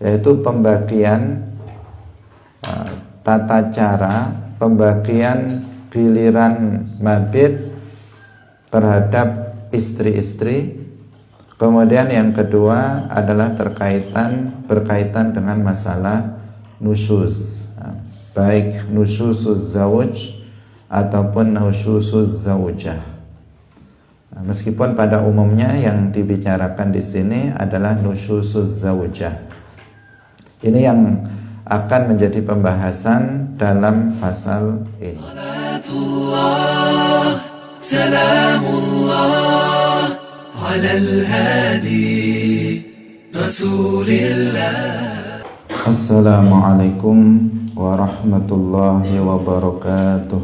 yaitu pembagian tata cara pembagian giliran mabit terhadap istri-istri. Kemudian yang kedua adalah berkaitan dengan masalah nusyuz, baik nusyuzuz zawj ataupun nusyuzuz zaujah. Meskipun pada umumnya yang dibicarakan di sini adalah nusyuzuz zaujah. Ini yang akan menjadi pembahasan dalam fasal ini. Salatullah, salamullah ala al-hadi Rasulillah. Assalamualaikum warahmatullahi wabarakatuh.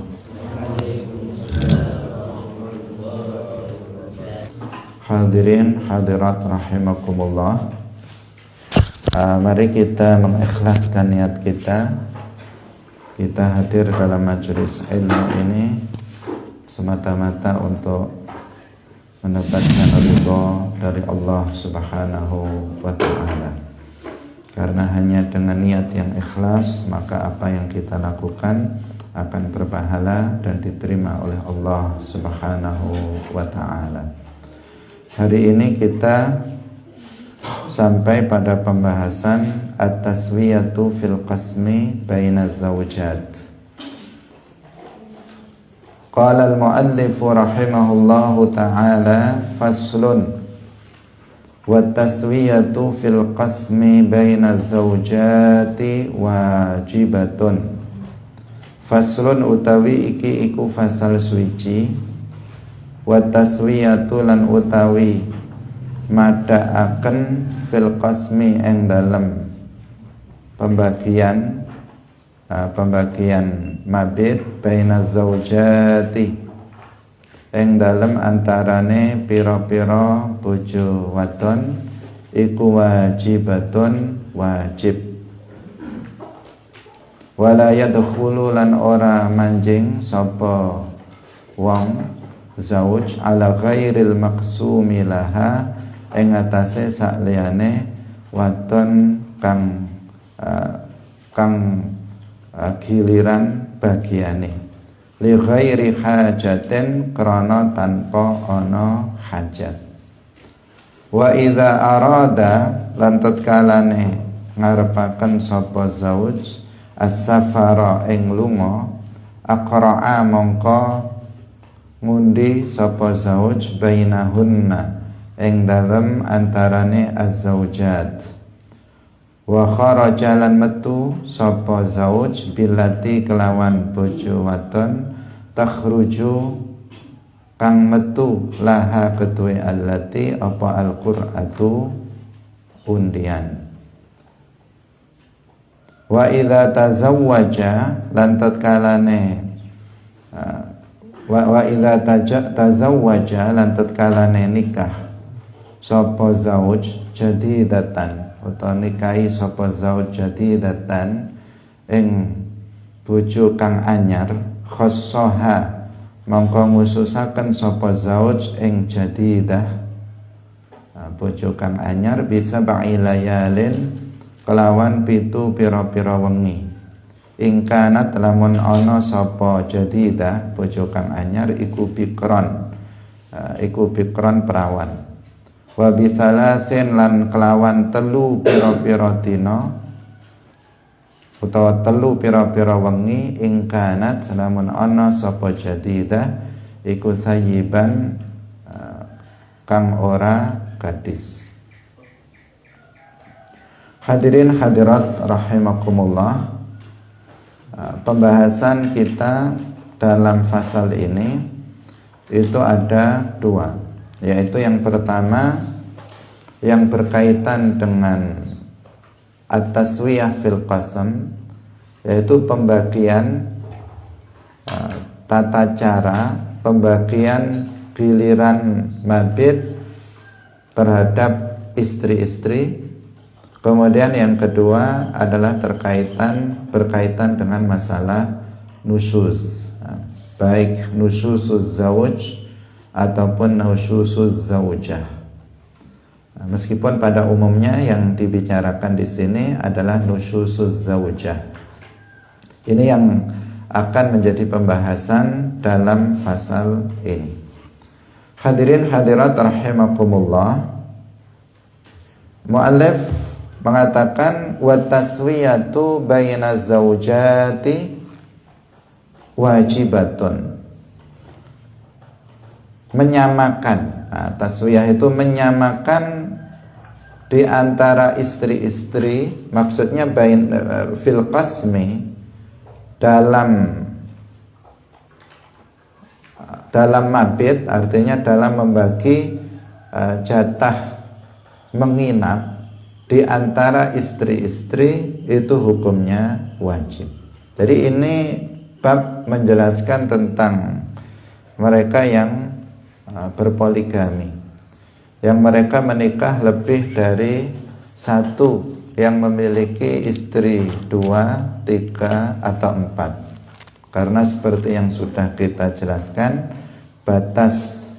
Hadirin hadirat rahimakumullah. Mari kita mengikhlaskan niat kita hadir dalam majelis ilmu ini semata-mata untuk mendapatkan ridha dari Allah Subhanahu wa ta'ala. Karena hanya dengan niat yang ikhlas, maka apa yang kita lakukan akan berpahala dan diterima oleh Allah Subhanahu wa ta'ala. Hari ini kita sampai pada pembahasan at-taswiyatu fil qasmi baina zawjat. Qala al-muallif rahimahullahu ta'ala faslun wa taswiyatu fil qasmi baina zawjati wajibatun. Faslun utawi iki iku fasal suci, wa taswiyatu lan utawi madaaken fil qasmi ing dalem pembagian mabit baina zaujati ing dalem antarane pira-pira bojo wadon iku wajibatun wajib. Wala yadkhulu lan ora manjing sapa wong zauj ala ghairil maqsumi laha ing atase sakliyane wadon kang giliran bagiane li ghairi hajatin krana tanpa ana hajat. Wa idza arada lan tatkalane ngarepaken sapa zauj as-safara ing lunga aqra'a mongko ngundi sapa zauj bainahunna ing dalem antarane az-zaujat. Wa kharaja lan metu sapa zauj bilati kelawan bojo wadon takhruju kang metu laha kedue allati apa al-qur'atu undian. Wa idza tazawwaja lan tatkalane wa idza tazawwaja lan tatkalane nikah sapa zauj jadidatan utawa nikahi sapa zauj jadidatan ing bojo kang anyar khassaha mongko ngususaken sapa zauj ing jadidah bojo kang anyar bisa ba'ilayalin kelawan pitu pira-pira wengi. Ingkanat lamun ana sapa jadidah bojo kang anyar iku bikron perawan. Wa bithalathin lan kelawan telu pira-pira dina utawa telu pira-pira wengi ingkanat lamun ana sapa jadidah iku sayyiban kang ora gadis. Hadirin hadirat rahimakumullah. Pembahasan kita dalam fasal ini itu ada dua, yaitu yang pertama yang berkaitan dengan at-taswiyah fil qasam, yaitu pembagian tata cara pembagian giliran mabit terhadap istri-istri. Kemudian yang kedua adalah berkaitan dengan masalah nusyuz, baik nusyuzuz zawj ataupun nusyuzuz zaujah. Meskipun pada umumnya yang dibicarakan di sini adalah nusyuzuz zaujah. Ini yang akan menjadi pembahasan dalam fasal ini. Hadirin hadirat rahimakumullah. Mu'allif mengatakan wa taswiyatu baina zaujati wajibatun. Menyamakan. Nah, taswiyah itu menyamakan di antara istri-istri, maksudnya fil qasmi, dalam mabit, artinya dalam membagi jatah menginap di antara istri-istri, itu hukumnya wajib. Jadi ini bab menjelaskan tentang mereka yang berpoligami, yang mereka menikah lebih dari satu, yang memiliki istri 2, 3, atau 4. Karena seperti yang sudah kita jelaskan, batas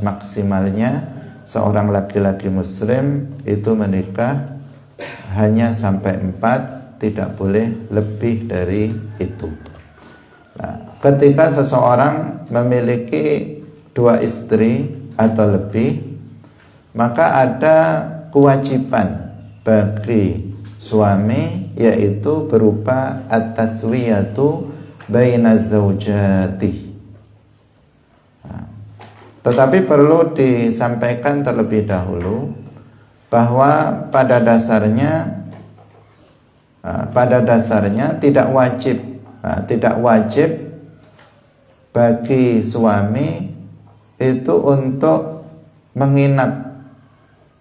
maksimalnya seorang laki-laki muslim itu menikah hanya sampai 4, tidak boleh lebih dari itu. Nah, ketika seseorang memiliki 2 istri atau lebih, maka ada kewajiban bagi suami, yaitu berupa at-taswiyatu baina zaujati. Tetapi perlu disampaikan terlebih dahulu bahwa pada dasarnya tidak wajib bagi suami itu untuk menginap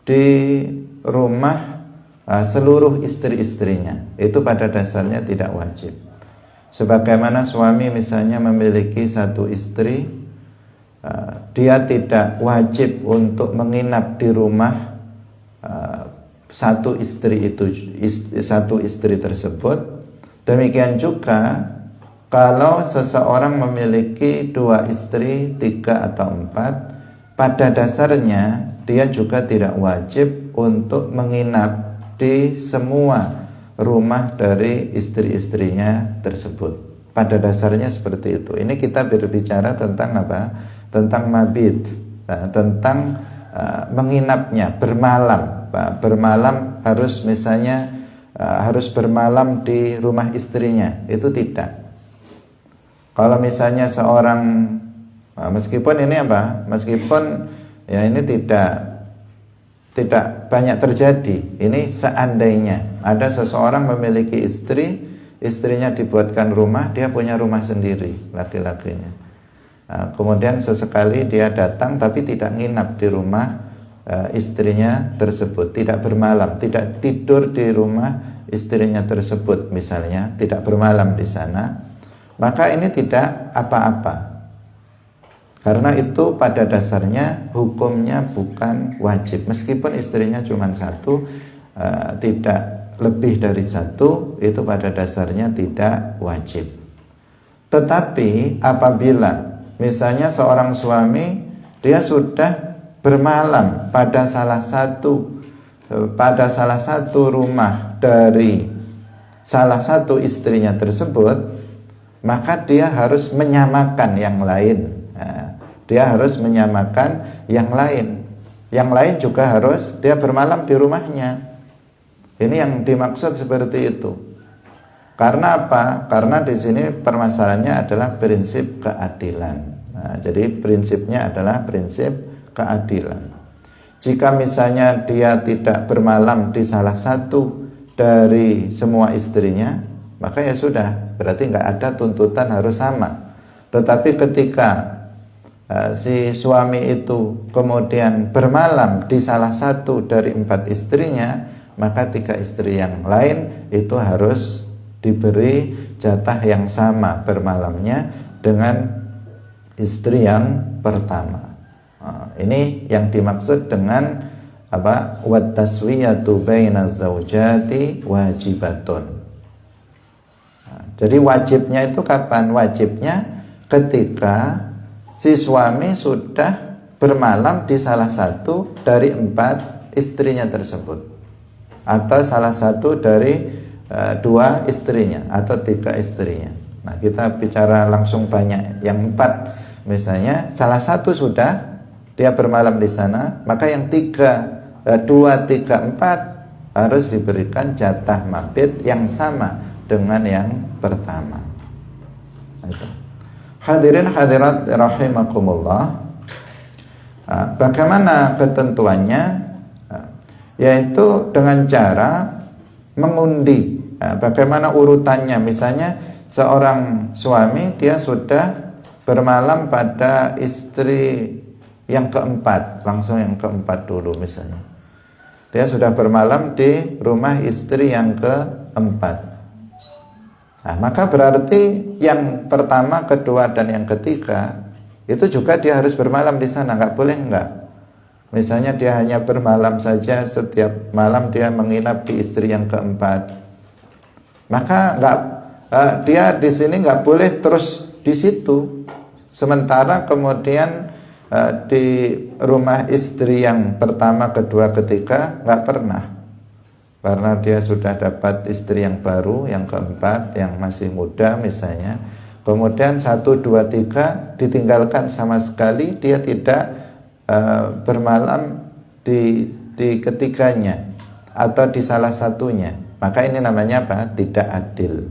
di rumah seluruh istri-istrinya. Itu pada dasarnya tidak wajib. Sebagaimana suami misalnya memiliki 1 istri, dia tidak wajib untuk menginap di rumah satu istri tersebut. Demikian juga kalau seseorang memiliki 2 istri, 3 atau 4, pada dasarnya dia juga tidak wajib untuk menginap di semua rumah dari istri-istrinya tersebut. Pada dasarnya seperti itu. Ini kita berbicara tentang apa? Tentang mabit, tentang menginapnya, bermalam. Bermalam harus misalnya harus bermalam di rumah istrinya, itu tidak. Kalau misalnya seorang, meskipun ya ini tidak banyak terjadi. Ini seandainya ada seseorang memiliki istri, istrinya dibuatkan rumah, dia punya rumah sendiri, laki-lakinya. Kemudian sesekali dia datang tapi tidak nginap di rumah istrinya tersebut, tidak bermalam, tidak tidur di rumah istrinya tersebut misalnya, tidak bermalam di sana, maka ini tidak apa-apa. Karena itu pada dasarnya hukumnya bukan wajib. Meskipun istrinya cuma 1, tidak lebih dari 1, itu pada dasarnya tidak wajib. Tetapi apabila misalnya seorang suami, dia sudah bermalam pada salah satu rumah dari salah satu istrinya tersebut, maka dia harus menyamakan yang lain. Dia harus menyamakan yang lain. Yang lain juga harus dia bermalam di rumahnya. Ini yang dimaksud seperti itu. Karena apa? Karena di sini permasalahannya adalah prinsip keadilan. Jadi prinsipnya adalah prinsip keadilan. Jika misalnya dia tidak bermalam di salah satu dari semua istrinya, maka ya sudah, berarti nggak ada tuntutan harus sama. Tetapi ketika si suami itu kemudian bermalam di salah satu dari 4 istrinya, maka 3 istri yang lain itu harus diberi jatah yang sama bermalamnya dengan istri yang pertama. Ini yang dimaksud dengan apa? Wat taswiyatu baina zaujati wajibatun. Jadi wajibnya itu kapan? Wajibnya ketika si suami sudah bermalam di salah satu dari 4 istrinya tersebut, atau salah satu dari 2 istrinya atau 3 istrinya. Nah, kita bicara langsung banyak, yang 4 misalnya salah satu sudah dia bermalam di sana, maka yang 2, 3, 4 harus diberikan jatah mabit yang sama dengan yang pertama. Itu. Hadirin hadirat rahimakumullah. Bagaimana ketentuannya? Yaitu dengan cara mengundi. Bagaimana urutannya? Misalnya seorang suami dia sudah bermalam pada istri yang keempat, langsung yang keempat dulu misalnya. Dia sudah bermalam di rumah istri yang keempat. Nah, maka berarti yang pertama, kedua, dan yang ketiga itu juga dia harus bermalam di sana, nggak boleh enggak. Misalnya dia hanya bermalam saja, setiap malam dia menginap di istri yang keempat, maka dia di sini nggak boleh terus di situ. Sementara kemudian di rumah istri yang pertama, kedua, ketiga nggak pernah, karena dia sudah dapat istri yang baru, yang keempat, yang masih muda misalnya. Kemudian 1, 2, 3 ditinggalkan sama sekali, dia tidak bermalam di ketiganya atau di salah satunya. Maka ini namanya apa? Tidak adil.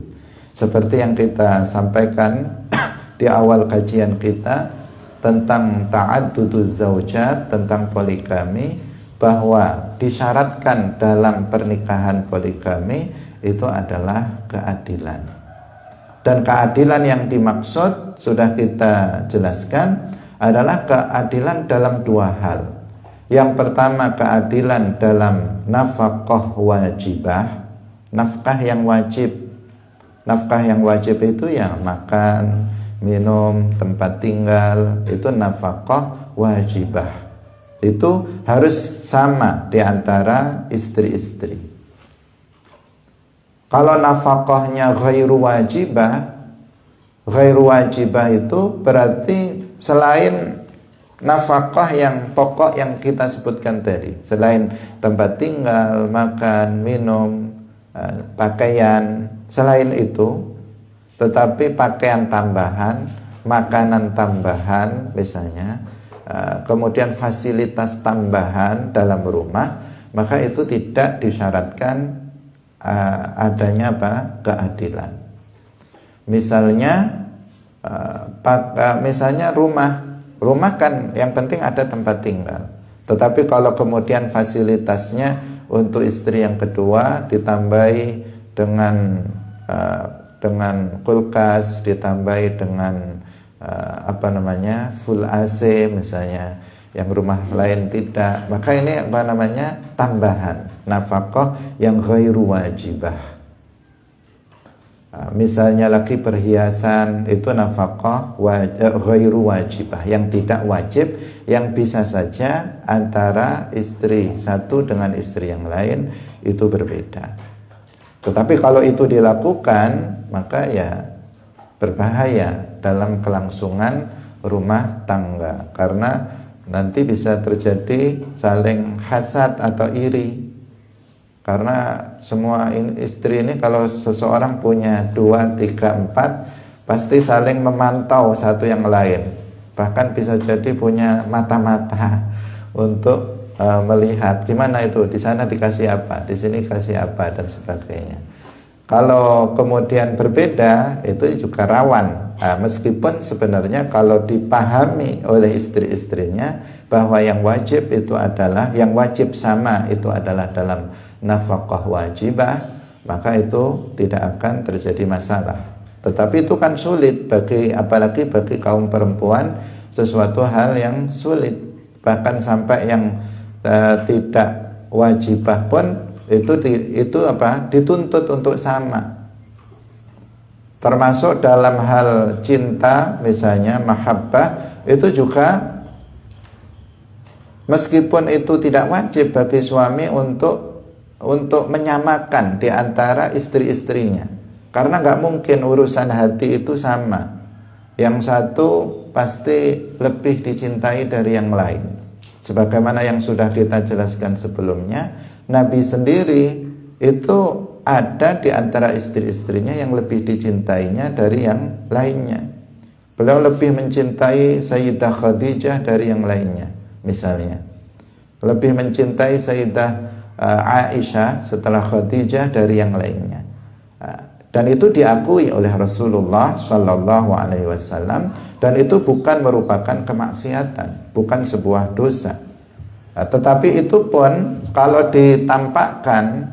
Seperti yang kita sampaikan di awal kajian kita tentang ta'adduduz zaujat, tentang poligami, bahwa disyaratkan dalam pernikahan poligami itu adalah keadilan. Dan keadilan yang dimaksud sudah kita jelaskan adalah keadilan dalam 2 hal. Yang pertama, keadilan dalam nafkah wajibah, nafkah yang wajib. Nafkah yang wajib itu ya makan, minum, tempat tinggal, itu nafkah wajibah. Itu harus sama di antara istri-istri. Kalau nafkahnya ghairu wajibah itu berarti selain nafkah yang pokok yang kita sebutkan tadi, selain tempat tinggal, makan, minum, pakaian, selain itu, tetapi pakaian tambahan, makanan tambahan misalnya, kemudian fasilitas tambahan dalam rumah, maka itu tidak disyaratkan adanya apa? Keadilan. Misalnya misalnya rumah kan yang penting ada tempat tinggal. Tetapi kalau kemudian fasilitasnya untuk istri yang kedua ditambahi dengan kulkas, ditambahi dengan full AC misalnya, yang rumah lain tidak, maka ini tambahan nafkah yang ghairu wajibah. Misalnya lagi perhiasan, itu nafkah ghairu wajibah, yang tidak wajib, yang bisa saja antara istri satu dengan istri yang lain itu berbeda. Tetapi kalau itu dilakukan, maka ya berbahaya dalam kelangsungan rumah tangga, karena nanti bisa terjadi saling hasad atau iri. Karena semua istri ini, kalau seseorang punya 2, 3, 4, pasti saling memantau satu yang lain. Bahkan bisa jadi punya mata-mata untuk melihat gimana itu, di sana dikasih apa, di sini kasih apa, dan sebagainya. Kalau kemudian berbeda, itu juga rawan. Meskipun sebenarnya kalau dipahami oleh istri-istrinya bahwa yang wajib itu adalah, yang wajib sama itu adalah dalam nafkah wajibah, maka itu tidak akan terjadi masalah. Tetapi itu kan sulit apalagi bagi kaum perempuan, sesuatu hal yang sulit. Bahkan sampai yang tidak wajibah pun itu dituntut untuk sama. Termasuk dalam hal cinta misalnya, mahabbah, itu juga meskipun itu tidak wajib bagi suami untuk menyamakan di antara istri-istrinya, karena nggak mungkin urusan hati itu sama. Yang satu pasti lebih dicintai dari yang lain. Sebagaimana yang sudah kita jelaskan sebelumnya, Nabi sendiri itu ada di antara istri-istrinya yang lebih dicintainya dari yang lainnya. Beliau lebih mencintai Sayyidah Khadijah dari yang lainnya, misalnya. Lebih mencintai Sayyidah Aisyah setelah Khadijah dari yang lainnya. Dan itu diakui oleh Rasulullah Shallallahu Alaihi Wasallam, dan itu bukan merupakan kemaksiatan, bukan sebuah dosa. Tetapi itu pun kalau ditampakkan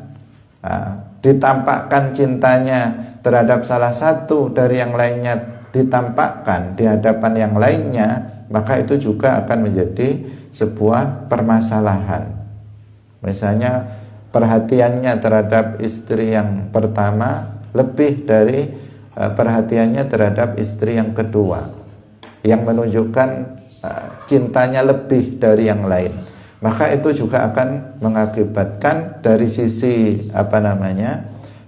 cintanya terhadap salah satu dari yang lainnya, ditampakkan di hadapan yang lainnya, maka itu juga akan menjadi sebuah permasalahan. Misalnya perhatiannya terhadap istri yang pertama lebih dari perhatiannya terhadap istri yang kedua, yang menunjukkan cintanya lebih dari yang lain. Maka itu juga akan mengakibatkan dari sisi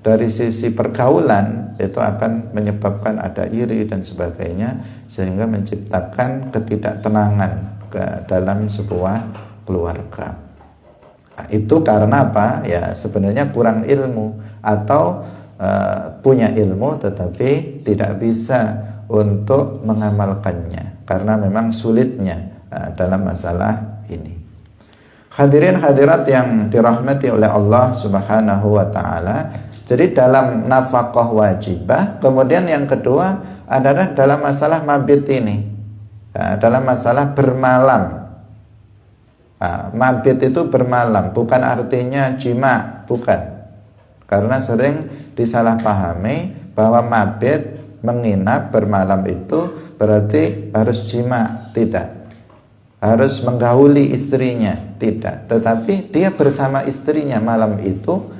dari sisi pergaulan, itu akan menyebabkan ada iri dan sebagainya, sehingga menciptakan ketidaktenangan dalam sebuah keluarga. Itu karena apa? Ya sebenarnya kurang ilmu, atau punya ilmu tetapi tidak bisa untuk mengamalkannya karena memang sulitnya dalam masalah ini. Hadirin hadirat yang dirahmati oleh Allah Subhanahu wa taala, jadi dalam nafkah wajibah, kemudian yang kedua adalah dalam masalah mabit ini, dalam masalah bermalam. Mabit itu bermalam, bukan artinya jima, bukan. Karena sering disalahpahami bahwa mabit, menginap, bermalam itu berarti harus jima, tidak. Harus menggauli istrinya, tidak. Tetapi dia bersama istrinya malam itu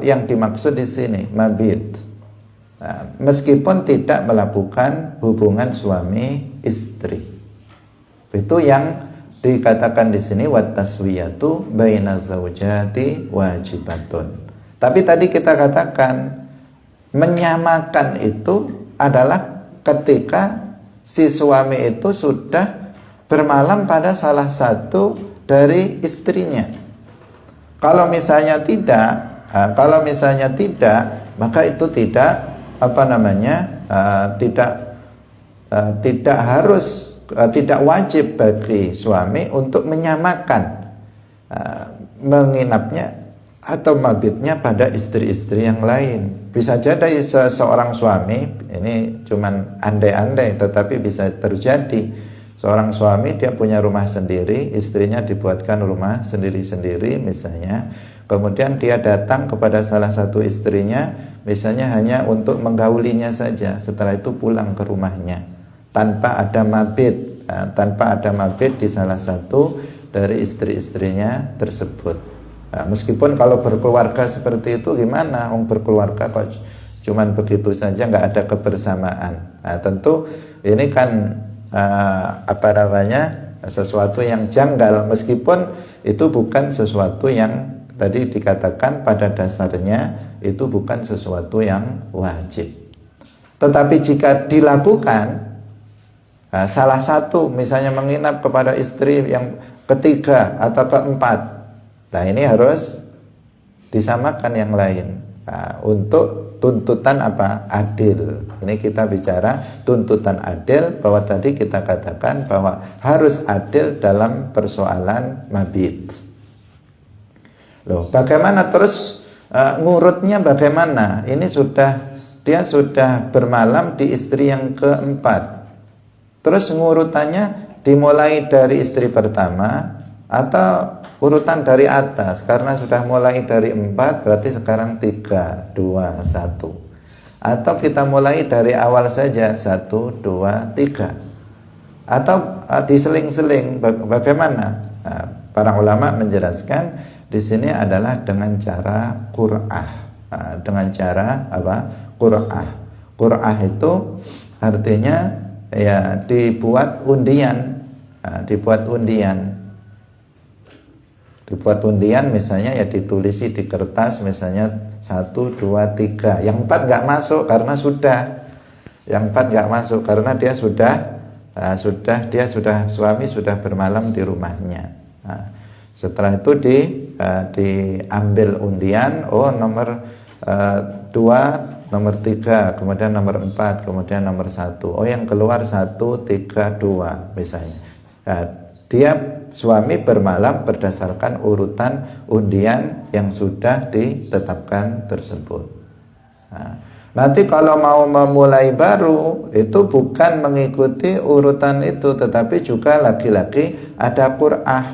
yang dimaksud di sini, mabit. Meskipun tidak melakukan hubungan suami istri. Itu yang dikatakan di sini wattaswiyatu baina zaujati wajibatun. Tapi tadi kita katakan menyamakan itu adalah ketika si suami itu sudah bermalam pada salah satu dari istrinya. Kalau misalnya tidak, maka itu tidak wajib bagi suami untuk menyamakan menginapnya atau mabitnya pada istri-istri yang lain. Bisa jadi seorang suami, ini cuman andai-andai tetapi bisa terjadi, seorang suami dia punya rumah sendiri, istrinya dibuatkan rumah sendiri-sendiri misalnya, kemudian dia datang kepada salah satu istrinya misalnya hanya untuk menggaulinya saja, setelah itu pulang ke rumahnya tanpa ada mabit di salah satu dari istri-istrinya tersebut. Meskipun kalau berkeluarga seperti itu gimana? Berkeluarga kok cuman begitu saja, nggak ada kebersamaan. Tentu ini kan sesuatu yang janggal, meskipun itu bukan sesuatu yang tadi dikatakan pada dasarnya itu bukan sesuatu yang wajib. Tetapi jika dilakukan, salah satu misalnya menginap kepada istri yang ketiga atau keempat, nah ini harus disamakan yang lain untuk tuntutan adil. Ini kita bicara tuntutan adil, bahwa tadi kita katakan bahwa harus adil dalam persoalan mabit. Loh, bagaimana terus ngurutnya bagaimana? Ini dia sudah bermalam di istri yang keempat. Terus ngurutannya dimulai dari istri pertama atau urutan dari atas? Karena sudah mulai dari 4 berarti sekarang 3, 2, 1. Atau kita mulai dari awal saja 1, 2, 3. Atau diseling-seling, bagaimana? Para ulama menjelaskan di sini adalah dengan cara qur'ah. Dengan cara apa? Qur'ah. Qur'ah itu artinya ya dibuat undian, misalnya ya ditulisi di kertas misalnya 1, 2, 3, yang 4 nggak masuk karena sudah. Yang 4 nggak masuk karena dia sudah suami sudah bermalam di rumahnya. Nah, setelah itu diambil undian, nomor 2, nomor 3, kemudian nomor 4, kemudian nomor 1. Yang keluar 1, 3, 2 misalnya. Nah, dia suami bermalam berdasarkan urutan undian yang sudah ditetapkan tersebut. Nah, nanti kalau mau memulai baru itu bukan mengikuti urutan itu, tetapi juga laki-laki ada qur'ah,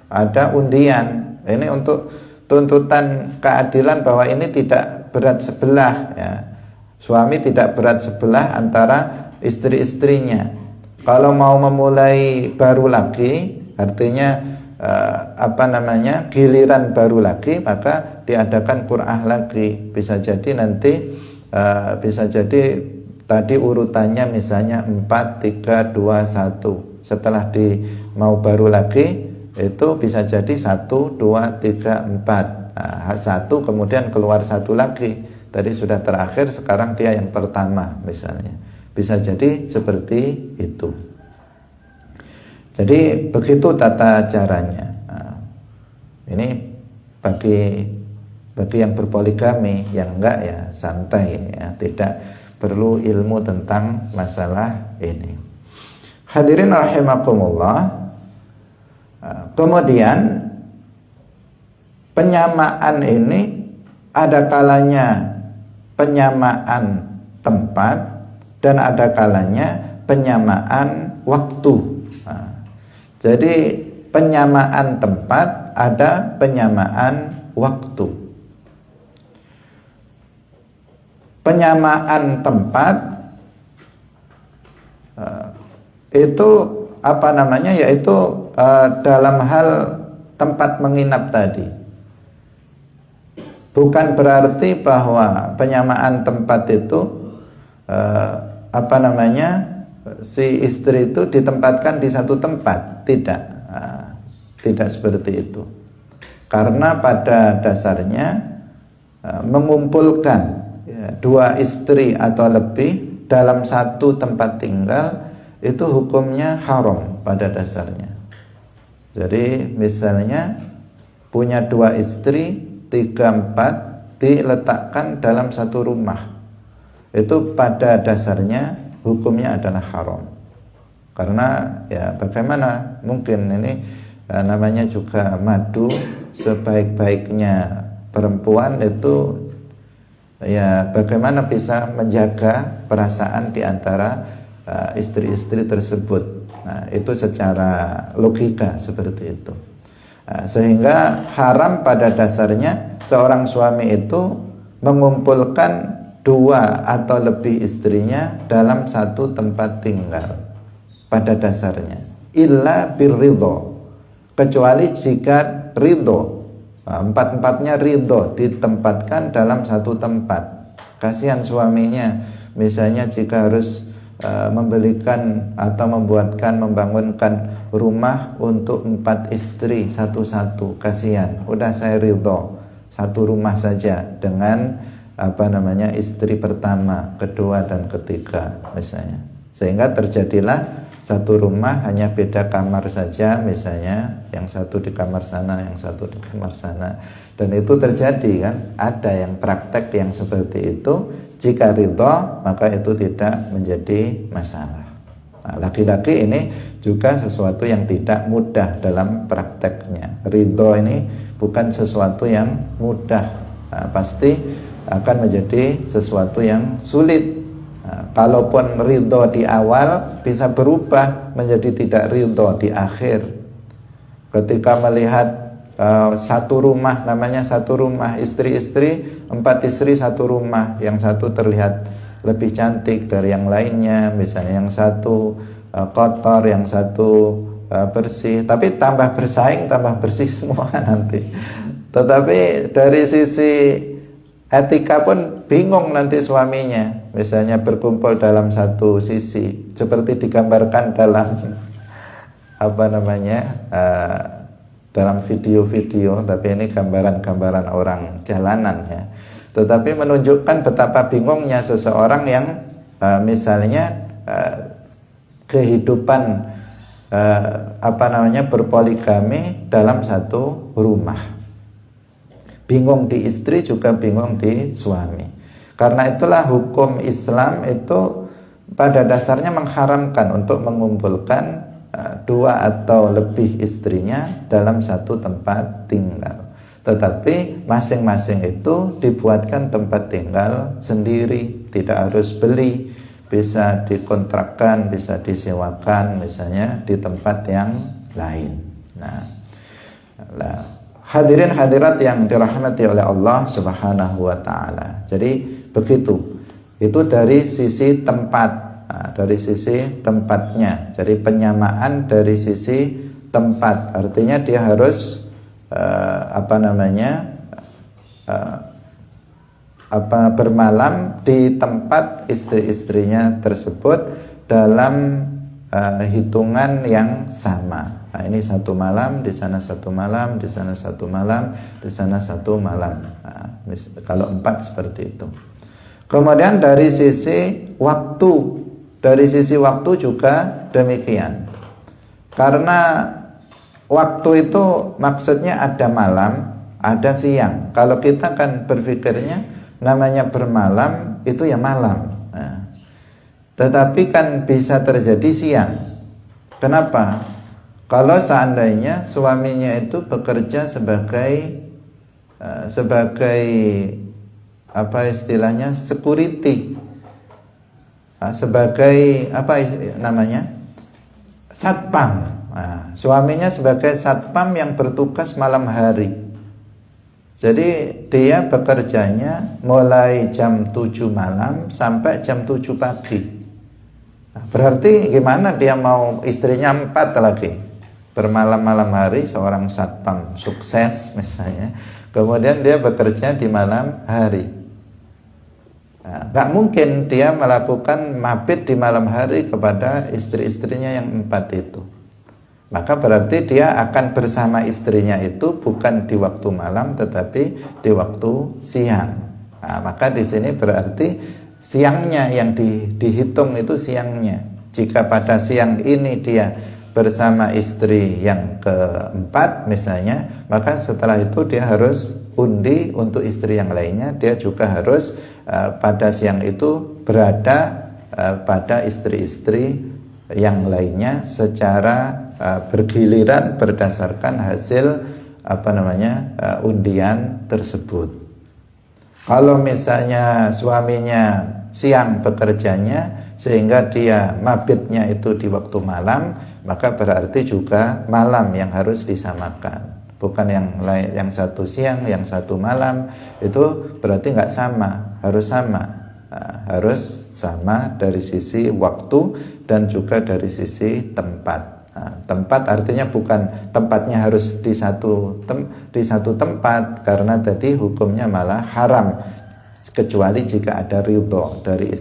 ada undian. Ini untuk tuntutan keadilan bahwa ini tidak berat sebelah ya. Suami tidak berat sebelah antara istri-istrinya. Kalau mau memulai baru lagi, artinya giliran baru lagi, maka diadakan qur'ah lagi. Bisa jadi nanti tadi urutannya misalnya 4, 3, 2, 1. Setelah mau baru lagi itu bisa jadi 1, 2, 3, 4. Nah, 1 kemudian keluar 1 lagi. Tadi sudah terakhir, sekarang dia yang pertama misalnya. Bisa jadi seperti itu. Jadi begitu tata caranya. Nah, ini bagi yang berpoligami, yang enggak ya santai ya, tidak perlu ilmu tentang masalah ini. Hadirin rahimakumullah. Kemudian penyamaan ini ada kalanya penyamaan tempat dan ada kalanya penyamaan waktu. Jadi penyamaan tempat, ada penyamaan waktu. Penyamaan tempat itu yaitu dalam hal tempat menginap tadi. Bukan berarti bahwa penyamaan tempat itu si istri itu ditempatkan di satu tempat. Tidak seperti itu. Karena pada dasarnya mengumpulkan dua istri atau lebih dalam satu tempat tinggal itu hukumnya haram pada dasarnya. Jadi misalnya punya 2 istri, 3, 4 diletakkan dalam satu rumah, itu pada dasarnya hukumnya adalah haram. Karena ya bagaimana mungkin ini namanya juga madu, sebaik-baiknya perempuan itu ya bagaimana bisa menjaga perasaan di antara istri-istri tersebut. Nah, itu secara logika seperti itu. Sehingga haram pada dasarnya seorang suami itu mengumpulkan 2 atau lebih istrinya dalam satu tempat tinggal pada dasarnya, illa birridho, kecuali jika ridho, 4-4-nya ridho ditempatkan dalam satu tempat. Kasihan suaminya misalnya jika harus membelikan atau membangunkan rumah untuk 4 istri satu-satu, kasihan. Udah saya ridho satu rumah saja dengan istri pertama, kedua dan ketiga misalnya. Sehingga terjadilah satu rumah hanya beda kamar saja misalnya, yang satu di kamar sana, yang satu di kamar sana. Dan itu terjadi kan, ada yang praktek yang seperti itu. Jika ridho maka itu tidak menjadi masalah. Nah, laki-laki ini juga sesuatu yang tidak mudah dalam prakteknya. Ridho ini bukan sesuatu yang mudah. Nah, pasti akan menjadi sesuatu yang sulit. Nah, kalaupun ridho di awal bisa berubah menjadi tidak ridho di akhir. Ketika melihat satu rumah, namanya satu rumah, istri-istri, 4 istri satu rumah, yang satu terlihat lebih cantik dari yang lainnya, misalnya yang satu kotor, yang satu bersih, tapi tambah bersaing, tambah bersih semua nanti. Tetapi dari sisi etika pun bingung nanti suaminya, misalnya berkumpul dalam satu sisi, seperti digambarkan dalam dalam video-video, tapi ini gambaran-gambaran orang jalanan ya. Tetapi menunjukkan betapa bingungnya seseorang yang misalnya kehidupan berpoligami dalam satu rumah. Bingung di istri juga bingung di suami. Karena itulah hukum Islam itu pada dasarnya mengharamkan untuk mengumpulkan dua atau lebih istrinya dalam satu tempat tinggal. Tetapi masing-masing itu dibuatkan tempat tinggal sendiri, tidak harus beli, bisa dikontrakkan, bisa disewakan misalnya di tempat yang lain. Nah, hadirin hadirat yang dirahmati oleh Allah Subhanahu wa taala. Jadi begitu. Itu dari sisi tempat, dari sisi tempatnya. Jadi penyamaan dari sisi tempat. Artinya dia harus bermalam di tempat istri-istrinya tersebut dalam hitungan yang sama. Nah, ini satu malam, di sana satu malam, di sana satu malam, di sana satu malam. Nah, kalau 4 seperti itu. Kemudian dari sisi waktu juga demikian. Karena waktu itu maksudnya ada malam, ada siang. Kalau kita kan berpikirnya namanya bermalam itu ya malam. Nah, tetapi kan bisa terjadi siang. Kenapa? Kalau seandainya suaminya itu bekerja sebagai security, sebagai satpam. Nah, suaminya sebagai satpam yang bertugas malam hari. Jadi dia bekerjanya mulai jam 7 malam sampai jam 7 pagi. Nah, berarti gimana dia mau istrinya 4 lagi? Bermalam-malam hari seorang satpam sukses misalnya. Kemudian dia bekerja di malam hari. Nah, gak mungkin dia melakukan mabit di malam hari kepada istri-istrinya yang 4 itu. Maka berarti dia akan bersama istrinya itu bukan di waktu malam tetapi di waktu siang. Nah, maka di sini berarti siangnya yang dihitung itu siangnya. Jika pada siang ini dia bersama istri yang keempat misalnya, maka setelah itu dia harus undi untuk istri yang lainnya. Dia juga harus pada siang itu berada pada istri-istri yang lainnya secara bergiliran berdasarkan hasil undian tersebut. Kalau misalnya suaminya siang bekerjanya sehingga dia mabitnya itu di waktu malam, maka berarti juga malam yang harus disamakan. Bukan yang lain, yang satu siang, yang satu malam. Itu berarti nggak sama, harus sama. Harus sama dari sisi waktu dan juga dari sisi tempat. Tempat artinya bukan tempatnya harus di satu tempat, karena tadi hukumnya malah haram kecuali jika ada ridho dari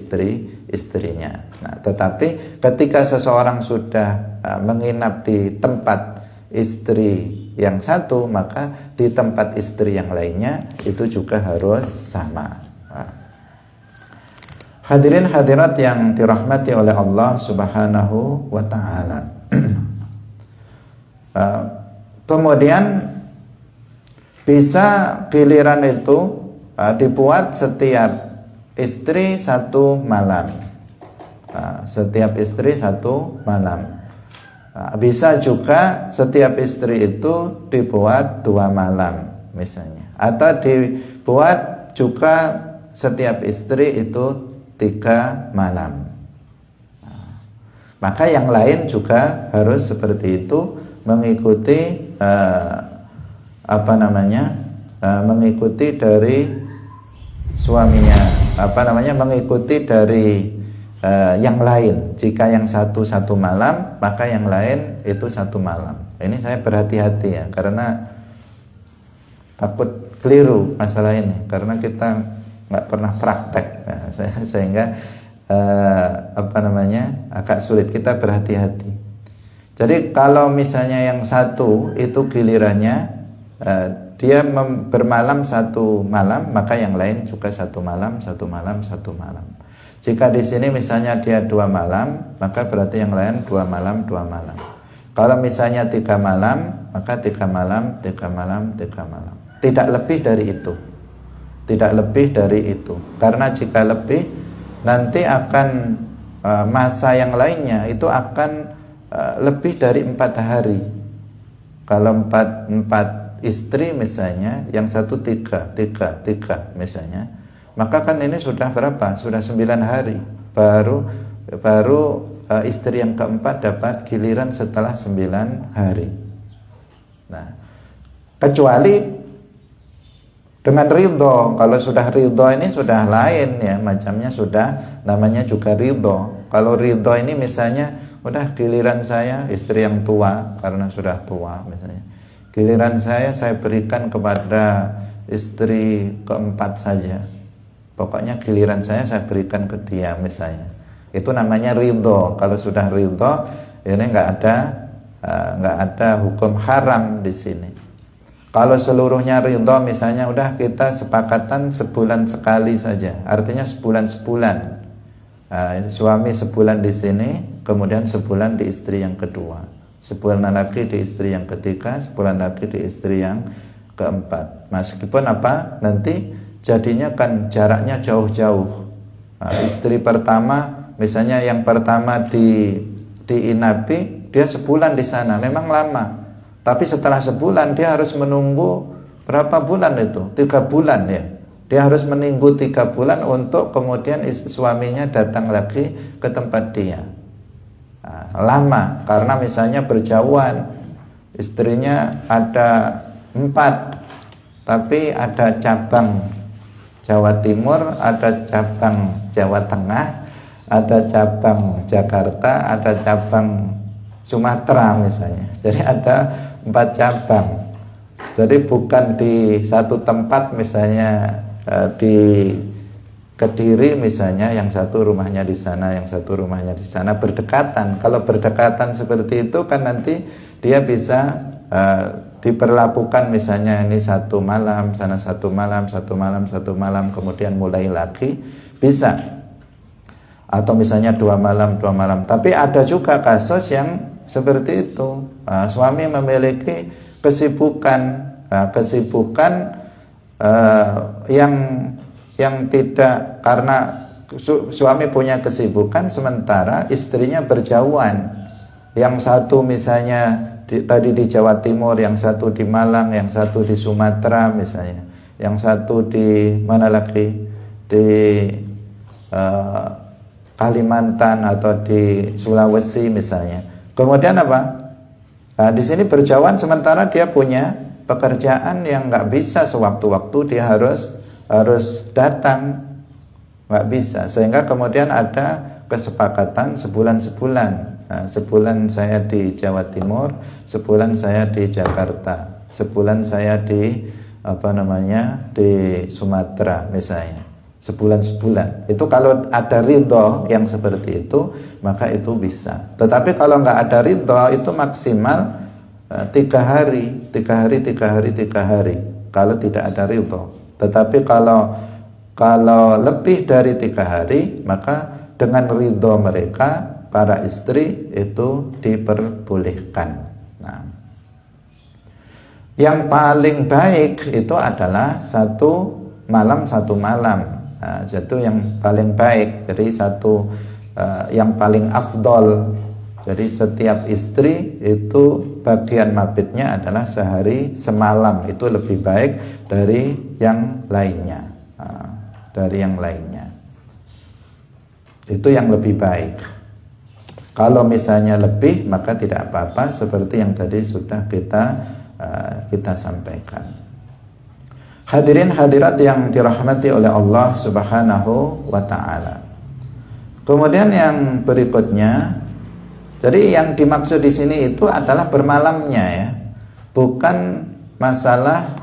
istrinya. Nah, tetapi ketika seseorang sudah menginap di tempat istri yang satu, maka di tempat istri yang lainnya itu juga harus sama. Hadirin hadirat yang dirahmati oleh Allah Subhanahu wa taala. Kemudian bisa giliran itu dibuat setiap istri satu malam. Setiap istri satu malam. Bisa juga setiap istri itu dibuat 2 malam misalnya. Atau dibuat juga setiap istri itu 3 malam. Maka yang lain juga harus seperti itu, mengikuti mengikuti dari suaminya, mengikuti dari yang lain. Jika yang satu malam, maka yang lain itu 1 malam. Ini saya berhati-hati ya, karena takut keliru masalah ini, karena kita nggak pernah praktek, nah, sehingga agak sulit. Kita berhati-hati. Jadi kalau misalnya yang satu itu gilirannya dia bermalam 1 malam, maka yang lain juga 1 malam, 1 malam, 1 malam. Jika di sini misalnya dia 2 malam, maka berarti yang lain 2 malam, 2 malam. Kalau misalnya 3 malam, maka 3 malam, 3 malam, 3 malam. Tidak lebih dari itu. Tidak lebih dari itu. Karena jika lebih, nanti akan masa yang lainnya itu akan lebih dari 4 hari. Kalau 4 istri misalnya, yang satu 3 misalnya, maka kan ini sudah berapa? Sudah 9 hari. Baru istri yang keempat dapat giliran setelah 9 hari. Nah, kecuali dengan ridho. Kalau sudah ridho ini sudah lain ya, macamnya sudah namanya juga ridho. Kalau ridho ini misalnya udah giliran saya istri yang tua karena sudah tua misalnya, giliran saya berikan kepada istri keempat saja, pokoknya giliran saya berikan ke dia misalnya, itu namanya ridho. Kalau sudah ridho ini nggak ada hukum haram di sini. Kalau seluruhnya ridho misalnya udah kita sepakatan sebulan sekali saja, artinya sebulan. Suami sebulan di sini, kemudian sebulan di istri yang kedua, sebulan lagi di istri yang ketiga, sebulan lagi di istri yang keempat. Meskipun apa? Nanti jadinya kan jaraknya jauh-jauh. Istri pertama misalnya yang pertama di Inapi, dia sebulan di sana, memang lama. Tapi setelah sebulan dia harus menunggu berapa bulan itu? 3 bulan ya. Dia harus menunggu 3 bulan untuk kemudian suaminya datang lagi ke tempat dia. Lama, karena misalnya berjauhan. Istrinya ada 4, tapi ada cabang Jawa Timur, ada cabang Jawa Tengah, ada cabang Jakarta, ada cabang Sumatera misalnya. Jadi ada 4 cabang. Jadi bukan di satu tempat misalnya di Kediri misalnya, yang satu rumahnya di sana, yang satu rumahnya di sana, berdekatan. Kalau berdekatan seperti itu kan nanti dia bisa diperlakukan misalnya ini 1 malam, sana 1 malam, 1 malam, 1 malam, kemudian mulai lagi bisa. Atau misalnya 2 malam, 2 malam. Tapi ada juga kasus yang seperti itu, suami memiliki kesibukan yang tidak, karena suami punya kesibukan sementara istrinya berjauhan. Yang satu misalnya tadi di Jawa Timur, yang satu di Malang, yang satu di Sumatera misalnya, yang satu di mana lagi, di Kalimantan atau di Sulawesi misalnya. Kemudian apa? Di sini berjauhan sementara dia punya pekerjaan yang nggak bisa sewaktu-waktu dia harus datang, nggak bisa. Sehingga kemudian ada kesepakatan sebulan-sebulan. Sebulan saya di Jawa Timur, sebulan saya di Jakarta, sebulan saya di di Sumatera misalnya. Sebulan-sebulan. Itu kalau ada ridho yang seperti itu, maka itu bisa. Tetapi kalau nggak ada ridho, itu maksimal 3 hari, 3 hari, 3 hari, 3 hari. Kalau tidak ada ridho. Tetapi kalau lebih dari 3 hari, maka dengan ridho mereka, para istri itu diperbolehkan. Nah, yang paling baik itu adalah 1 malam 1 malam. Itu yang paling baik. Jadi yang paling afdol. Jadi setiap istri itu bagian mabitnya adalah sehari semalam. Itu lebih baik dari yang lainnya. Itu yang lebih baik. Kalau misalnya lebih, maka tidak apa-apa, seperti yang tadi sudah kita sampaikan. Hadirin hadirat yang dirahmati oleh Allah Subhanahu wa ta'ala. Kemudian yang berikutnya, jadi yang dimaksud di sini itu adalah bermalamnya ya, bukan masalah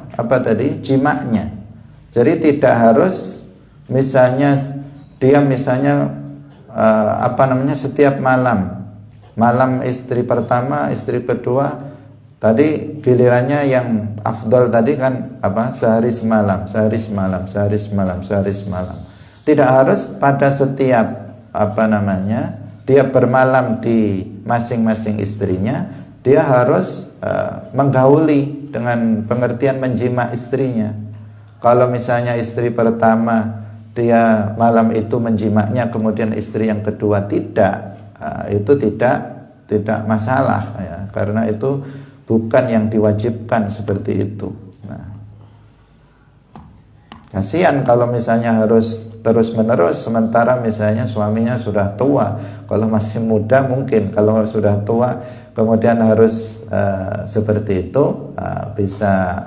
jimaknya. Jadi tidak harus misalnya dia setiap malam istri pertama, istri kedua. Tadi gilirannya yang afdal tadi kan sehari semalam. Tidak harus pada setiap dia bermalam di masing-masing istrinya, dia harus menggauli dengan pengertian menjima istrinya. Kalau misalnya istri pertama dia malam itu menjimaknya, kemudian istri yang kedua tidak, itu tidak masalah ya, karena itu bukan yang diwajibkan seperti itu. Kasihan kalau misalnya harus terus-menerus, sementara misalnya suaminya sudah tua. Kalau masih muda mungkin, kalau sudah tua kemudian harus seperti itu, bisa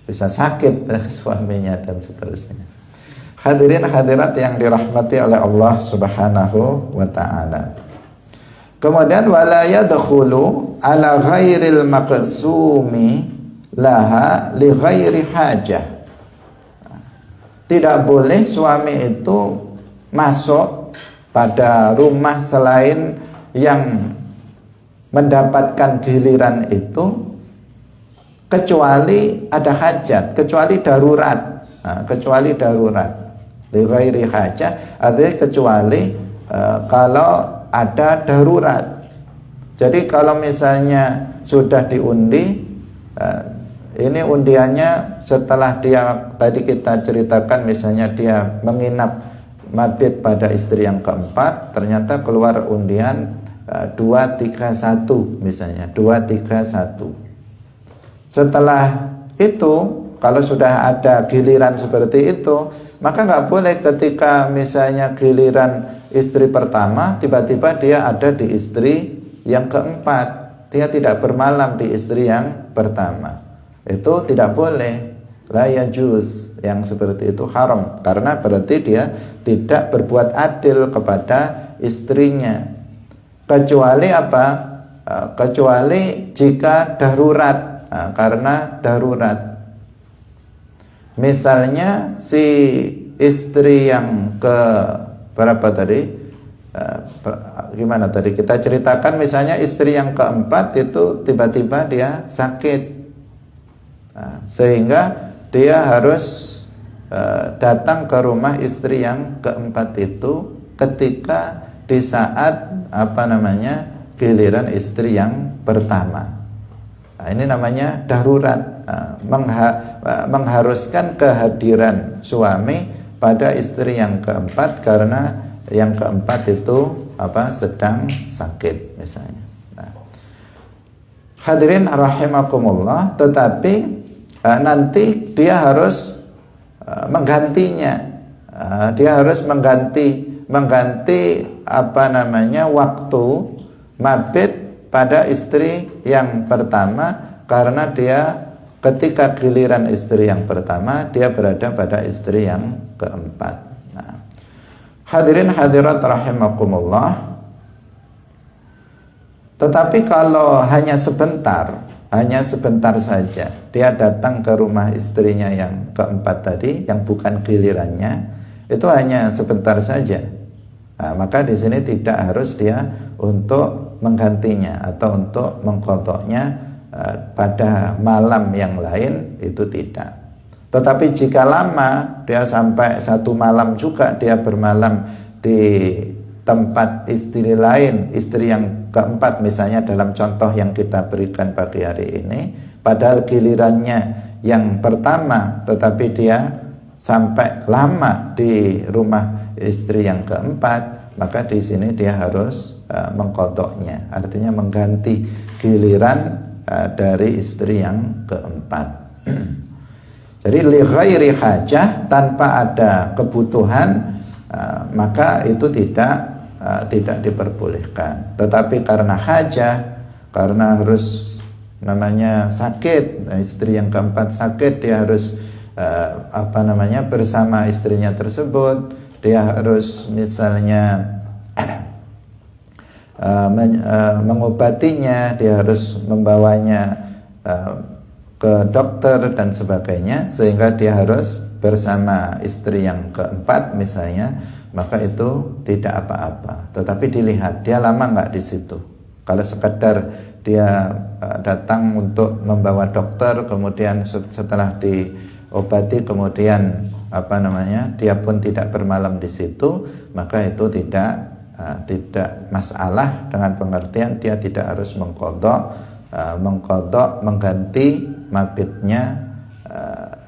sakit suaminya dan seterusnya. Hadirin hadirat yang dirahmati oleh Allah Subhanahu wa taala. Kemudian wala yadkhulu ala ghairil maqsumi laha li ghairi hajah. Tidak boleh suami itu masuk pada rumah selain yang mendapatkan giliran itu, kecuali ada hajat, kecuali darurat. Kecuali darurat. Li ghairi hajah artinya kecuali kalau ada darurat. Jadi kalau misalnya sudah diundi, ini undiannya setelah dia tadi kita ceritakan, misalnya dia menginap mabit pada istri yang keempat, ternyata keluar undian 231 misalnya 231. Setelah itu kalau sudah ada giliran seperti itu, maka nggak boleh ketika misalnya giliran istri pertama tiba-tiba dia ada di istri yang keempat, dia tidak bermalam di istri yang pertama. Itu tidak boleh, la yajuz, yang seperti itu haram, karena berarti dia tidak berbuat adil kepada istrinya. Kecuali apa? Kecuali jika darurat, karena darurat. Misalnya si istri yang ke berapa tadi? Gimana tadi kita ceritakan, misalnya istri yang keempat itu tiba-tiba dia sakit, sehingga dia harus datang ke rumah istri yang keempat itu ketika di saat giliran istri yang pertama. Ini namanya darurat, mengharuskan kehadiran suami pada istri yang keempat karena yang keempat itu sedang sakit misalnya. Hadirin rahimakumullah, tetapi nanti dia harus menggantinya. Dia harus mengganti waktu mabit pada istri yang pertama, karena dia ketika giliran istri yang pertama dia berada pada istri yang keempat. Hadirin hadirat rahimakumullah. Tetapi kalau hanya sebentar saja dia datang ke rumah istrinya yang keempat tadi, yang bukan gilirannya, itu hanya sebentar saja, maka di sini tidak harus dia untuk menggantinya atau untuk mengqadha'nya pada malam yang lain, itu tidak. Tetapi jika lama, dia sampai satu malam juga dia bermalam di tempat istri lain, istri yang keempat misalnya dalam contoh yang kita berikan pagi hari ini, padahal gilirannya yang pertama, tetapi dia sampai lama di rumah istri yang keempat, maka di sini dia harus mengqadha'nya, artinya mengganti giliran dari istri yang keempat. Jadi li ghairi hajah, tanpa ada kebutuhan, maka itu tidak diperbolehkan. Tetapi karena hajah, karena harus sakit, istri yang keempat sakit, dia harus bersama istrinya tersebut, dia harus misalnya mengobatinya, dia harus membawanya ke dokter dan sebagainya, sehingga dia harus bersama istri yang keempat misalnya, maka itu tidak apa-apa. Tetapi dilihat dia lama nggak di situ. Kalau sekedar dia datang untuk membawa dokter, kemudian setelah diobati kemudian dia pun tidak bermalam di situ, maka itu tidak masalah dengan pengertian dia tidak harus mengganti mabitnya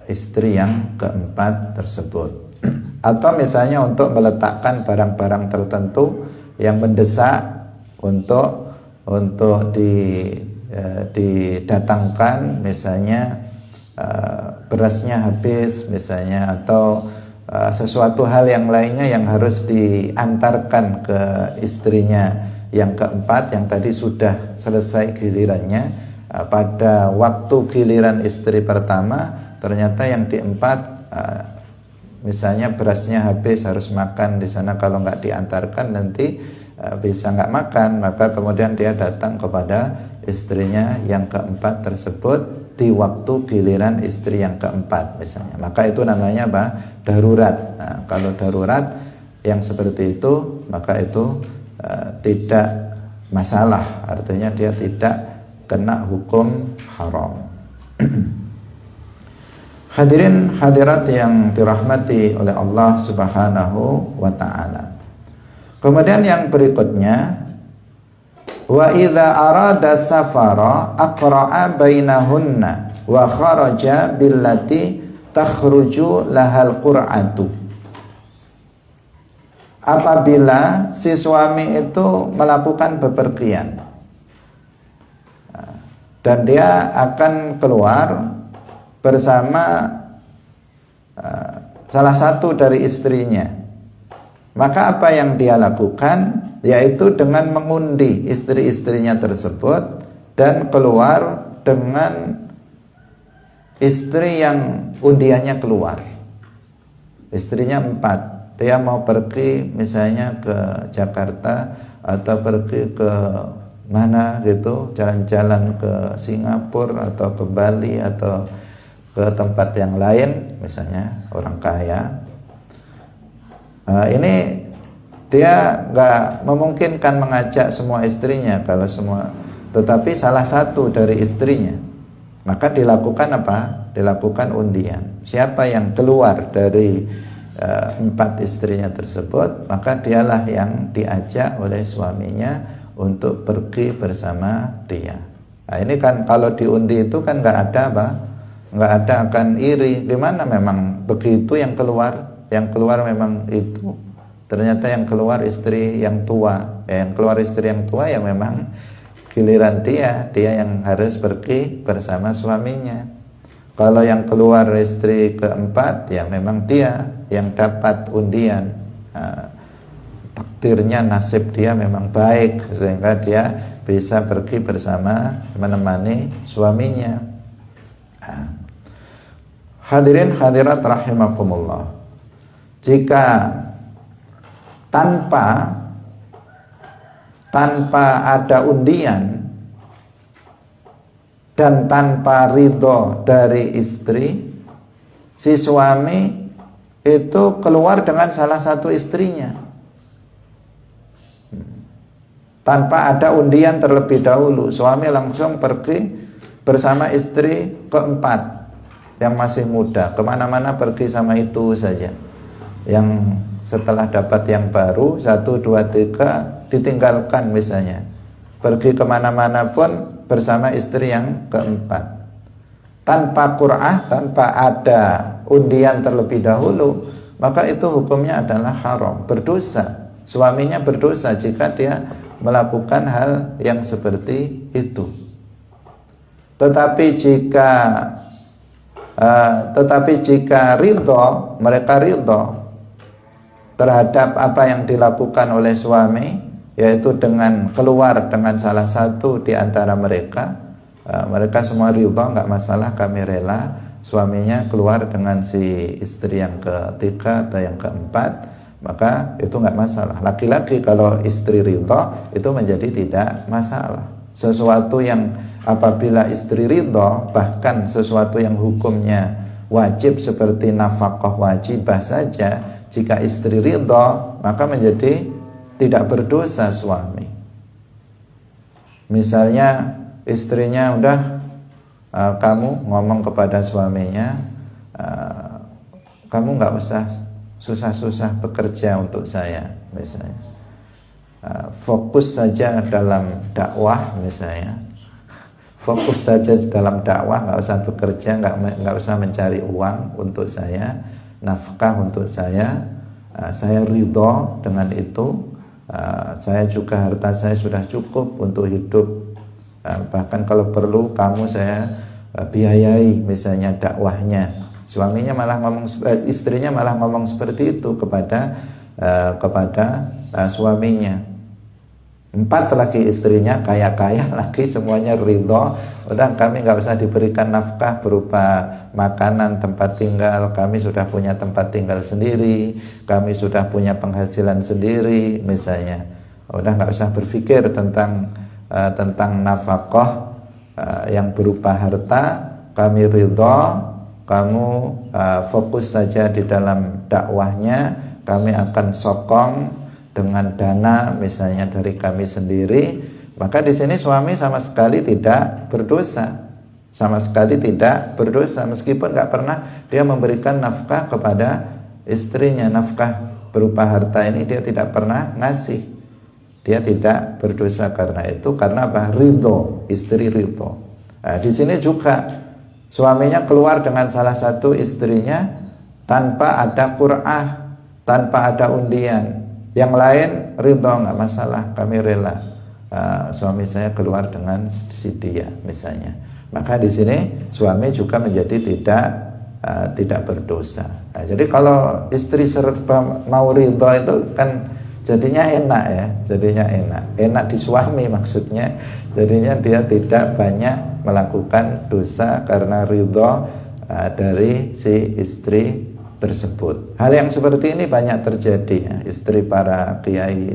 istri yang keempat tersebut. Atau misalnya untuk meletakkan barang-barang tertentu yang mendesak untuk didatangkan, misalnya berasnya habis misalnya, atau sesuatu hal yang lainnya yang harus diantarkan ke istrinya yang keempat yang tadi sudah selesai gilirannya. Pada waktu giliran istri pertama ternyata yang keempat misalnya berasnya habis, harus makan di sana, kalau nggak diantarkan nanti bisa nggak makan, maka kemudian dia datang kepada istrinya yang keempat tersebut di waktu giliran istri yang keempat misalnya, maka itu namanya apa? Darurat. Nah, kalau darurat yang seperti itu maka itu tidak masalah, artinya dia tidak kena hukum haram. Hadirin hadirat yang dirahmati oleh Allah Subhanahu wa ta'ala. Kemudian yang berikutnya, wa idza arada safara aqra'a bainahunna wa kharaja billati takhruju lahal qur'atu. Apabila si suami itu melakukan bepergian dan dia akan keluar bersama salah satu dari istrinya, maka apa yang dia lakukan yaitu dengan mengundi istri-istrinya tersebut dan keluar dengan istri yang undiannya keluar. Istrinya 4, dia mau pergi misalnya ke Jakarta atau pergi ke mana gitu, jalan-jalan ke Singapura atau ke Bali atau ke tempat yang lain, misalnya orang kaya. Ini dia nggak memungkinkan mengajak semua istrinya, kalau semua, tetapi salah satu dari istrinya, maka dilakukan apa? Dilakukan undian. Siapa yang keluar dari 4 istrinya tersebut, maka dialah yang diajak oleh suaminya untuk pergi bersama dia. Nah, ini kan kalau diundi itu kan nggak ada apa? Nggak ada akan iri. Dimana memang begitu yang keluar memang itu. Ternyata yang keluar istri yang tua. Yang keluar istri yang tua ya memang giliran dia yang harus pergi bersama suaminya. Kalau yang keluar istri keempat ya memang dia yang dapat undian. Takdirnya, nasib dia memang baik sehingga dia bisa pergi bersama, menemani suaminya. Hadirin hadirat rahimakumullah, jika tanpa ada undian dan tanpa ridho dari istri, si suami itu keluar dengan salah satu istrinya tanpa ada undian terlebih dahulu, suami langsung pergi bersama istri keempat yang masih muda, kemana-mana pergi sama itu saja. Yang setelah dapat yang baru 1, 2, 3 ditinggalkan misalnya, pergi kemana-mana pun bersama istri yang keempat, tanpa qur'ah, tanpa ada undian terlebih dahulu, maka itu hukumnya adalah haram, berdosa. Suaminya berdosa jika dia melakukan hal yang seperti itu. Tetapi jika mereka ridho terhadap apa yang dilakukan oleh suami, yaitu dengan keluar dengan salah satu di antara mereka, mereka semua ridho, nggak masalah, kami rela suaminya keluar dengan si istri yang ketiga atau yang keempat, maka itu nggak masalah. Laki-laki kalau istri ridho itu menjadi tidak masalah. Sesuatu yang apabila istri ridho, bahkan sesuatu yang hukumnya wajib seperti nafkah wajibah saja, jika istri ridho maka menjadi tidak berdosa suami. Misalnya istrinya udah kamu ngomong kepada suaminya, kamu nggak usah susah-susah bekerja untuk saya misalnya, fokus saja dalam dakwah misalnya, fokus saja dalam dakwah, nggak usah bekerja, nggak usah mencari uang untuk saya, nafkah untuk saya ridho dengan itu. Saya juga harta saya sudah cukup untuk hidup, bahkan kalau perlu kamu saya biayai misalnya dakwahnya. Suaminya malah istrinya malah ngomong seperti itu kepada suaminya. 4 lagi istrinya, kaya-kaya lagi, semuanya ridho. Udah, kami nggak usah diberikan nafkah berupa makanan, tempat tinggal. Kami sudah punya tempat tinggal sendiri, kami sudah punya penghasilan sendiri misalnya. Udah, nggak usah berpikir tentang nafkah yang berupa harta. Kami ridho, kamu fokus saja di dalam dakwahnya. Kami akan sokong dengan dana misalnya dari kami sendiri. Maka di sini suami sama sekali tidak berdosa, meskipun nggak pernah dia memberikan nafkah kepada istrinya. Nafkah berupa harta ini dia tidak pernah ngasih, dia tidak berdosa karena itu. Karena apa? Ridho, istri ridho. Nah, di sini juga suaminya keluar dengan salah satu istrinya tanpa ada qur'ah, tanpa ada undian. Yang lain ridho, nggak masalah, kami rela suami saya keluar dengan si dia misalnya. Maka di sini suami juga menjadi tidak berdosa. Nah, jadi kalau istri serba mau ridho itu kan jadinya enak ya, enak di suami maksudnya. Jadinya dia tidak banyak melakukan dosa karena ridho dari si istri tersebut. Hal yang seperti ini banyak terjadi ya. Istri para kiai,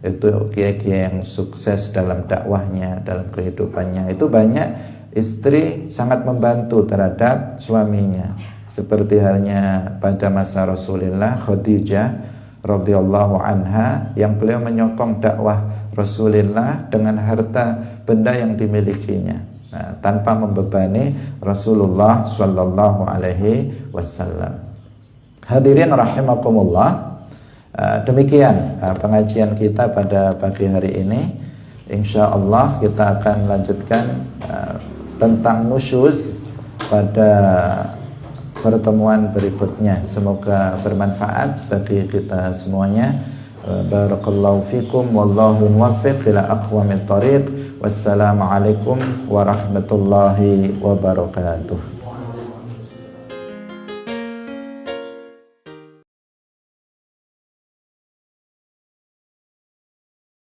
kiai-kiai yang sukses dalam dakwahnya, dalam kehidupannya, itu banyak istri sangat membantu terhadap suaminya. Seperti halnya pada masa Rasulullah, Khadijah radhiyallahu anha, yang beliau menyokong dakwah Rasulullah dengan harta benda yang dimilikinya. Tanpa membebani Rasulullah Sallallahu Alaihi Wasallam. Hadirin rahimakumullah, demikian pengajian kita pada pagi hari ini. Insya Allah kita akan lanjutkan tentang nusyuz pada pertemuan berikutnya. Semoga bermanfaat bagi kita semuanya. Barakallahu fikum, wallahu muwaffiq ila aqwamit thariq. Wassalamualaikum warahmatullahi wabarakatuh.